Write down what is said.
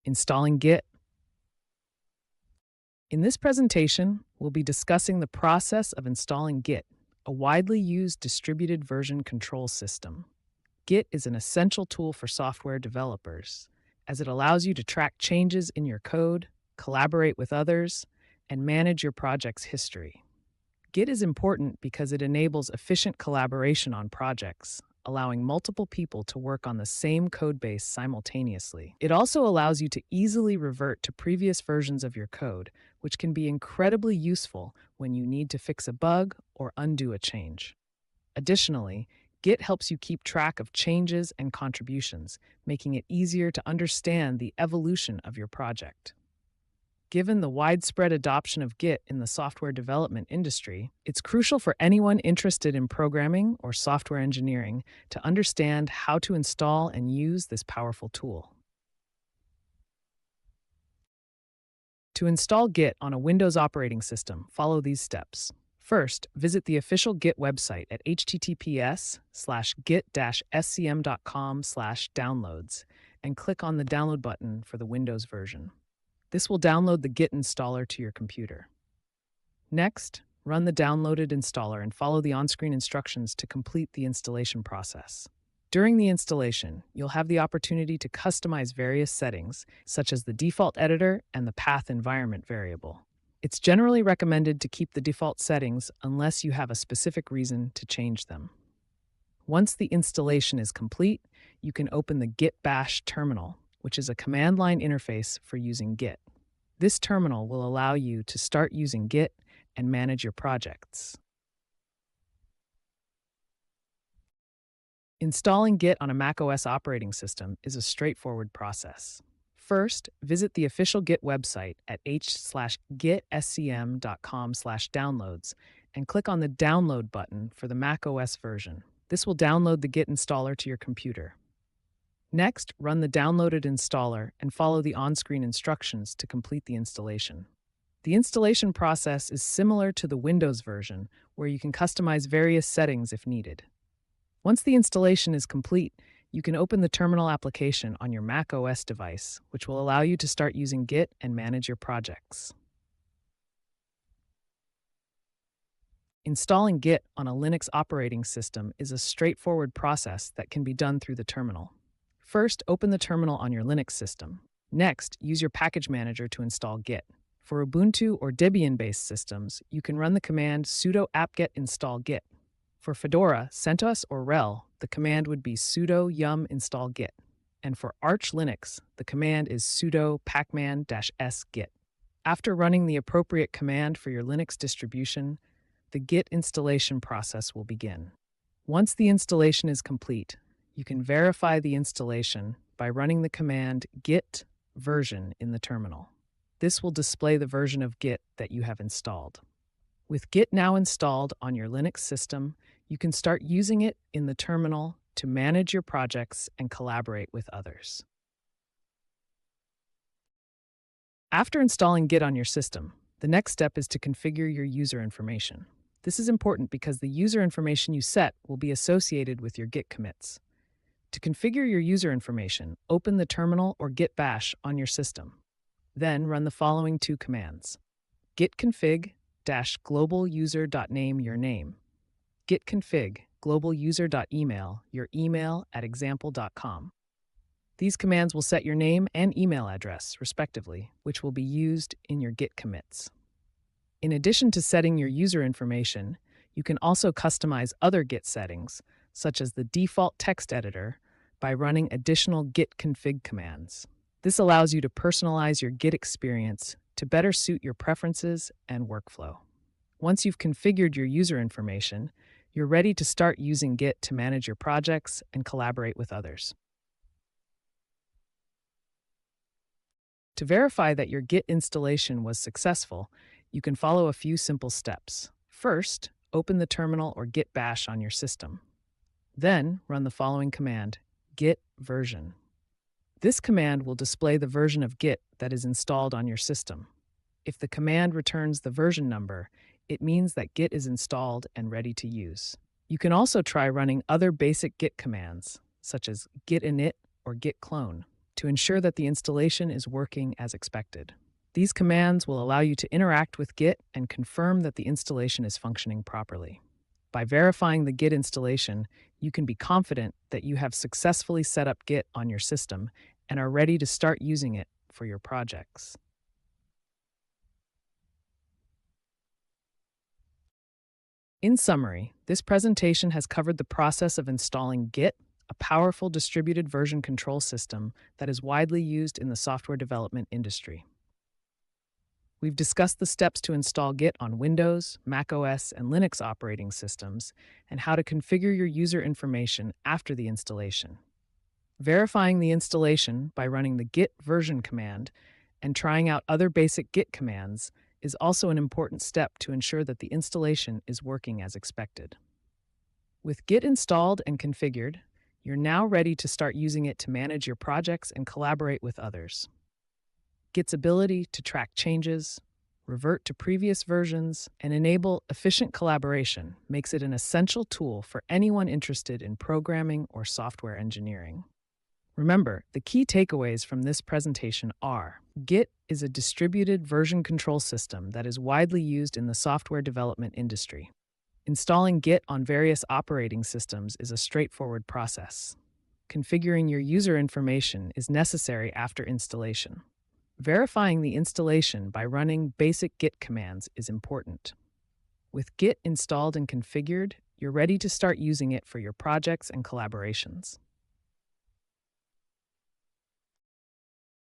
Installing Git. In this presentation, we'll be discussing the process of installing Git, a widely used distributed version control system. Git is an essential tool for software developers, as it allows you to track changes in your code, collaborate with others, and manage your project's history. Git is important because it enables efficient collaboration on projects, allowing multiple people to work on the same codebase simultaneously. It also allows you to easily revert to previous versions of your code, which can be incredibly useful when you need to fix a bug or undo a change. Additionally, Git helps you keep track of changes and contributions, making it easier to understand the evolution of your project. Given the widespread adoption of Git in the software development industry, it's crucial for anyone interested in programming or software engineering to understand how to install and use this powerful tool. To install Git on a Windows operating system, follow these steps. First, visit the official Git website at https:/git-scm.com/downloads and click on the download button for the Windows version. This will download the Git installer to your computer. Next, run the downloaded installer and follow the on-screen instructions to complete the installation process. During the installation, you'll have the opportunity to customize various settings, such as the default editor and the path environment variable. It's generally recommended to keep the default settings unless you have a specific reason to change them. Once the installation is complete, you can open the Git Bash terminal, which is a command line interface for using Git. This terminal will allow you to start using Git and manage your projects. Installing Git on a macOS operating system is a straightforward process. First, visit the official Git website at h/git-scm.com/downloads and click on the download button for the macOS version. This will download the Git installer to your computer. Next, run the downloaded installer and follow the on-screen instructions to complete the installation. The installation process is similar to the Windows version, where you can customize various settings if needed. Once the installation is complete, you can open the terminal application on your Mac OS device, which will allow you to start using Git and manage your projects. Installing Git on a Linux operating system is a straightforward process that can be done through the terminal. First, open the terminal on your Linux system. Next, use your package manager to install Git. For Ubuntu or Debian-based systems, you can run the command sudo apt-get install git. For Fedora, CentOS, or RHEL, the command would be sudo yum install git. And for Arch Linux, the command is sudo pacman-s git. After running the appropriate command for your Linux distribution, the Git installation process will begin. Once the installation is complete, you can verify the installation by running the command git version in the terminal. This will display the version of Git that you have installed. With Git now installed on your Linux system, you can start using it in the terminal to manage your projects and collaborate with others. After installing Git on your system, the next step is to configure your user information. This is important because the user information you set will be associated with your Git commits. To configure your user information, open the terminal or Git Bash on your system. Then run the following two commands: git config-global user.name your name, git config global user.email your email at example.com. These commands will set your name and email address, respectively, which will be used in your Git commits. In addition to setting your user information, you can also customize other Git settings, such as the default text editor, by running additional git config commands. This allows you to personalize your Git experience to better suit your preferences and workflow. Once you've configured your user information, you're ready to start using Git to manage your projects and collaborate with others. To verify that your Git installation was successful, you can follow a few simple steps. First, open the terminal or Git Bash on your system. Then, run the following command: git version. This command will display the version of Git that is installed on your system. If the command returns the version number, it means that Git is installed and ready to use. You can also try running other basic Git commands, such as git init or git clone. to ensure that the installation is working as expected. These commands will allow you to interact with Git and confirm that the installation is functioning properly. By verifying the Git installation, you can be confident that you have successfully set up Git on your system and are ready to start using it for your projects. In summary, this presentation has covered the process of installing Git, a powerful distributed version control system that is widely used in the software development industry. We've discussed the steps to install Git on Windows, macOS, and Linux operating systems, and how to configure your user information after the installation. Verifying the installation by running the git version command and trying out other basic Git commands is also an important step to ensure that the installation is working as expected. With Git installed and configured, you're now ready to start using it to manage your projects and collaborate with others. Git's ability to track changes, revert to previous versions, and enable efficient collaboration makes it an essential tool for anyone interested in programming or software engineering. Remember, the key takeaways from this presentation are: Git is a distributed version control system that is widely used in the software development industry. Installing Git on various operating systems is a straightforward process. Configuring your user information is necessary after installation. Verifying the installation by running basic Git commands is important. With Git installed and configured, you're ready to start using it for your projects and collaborations.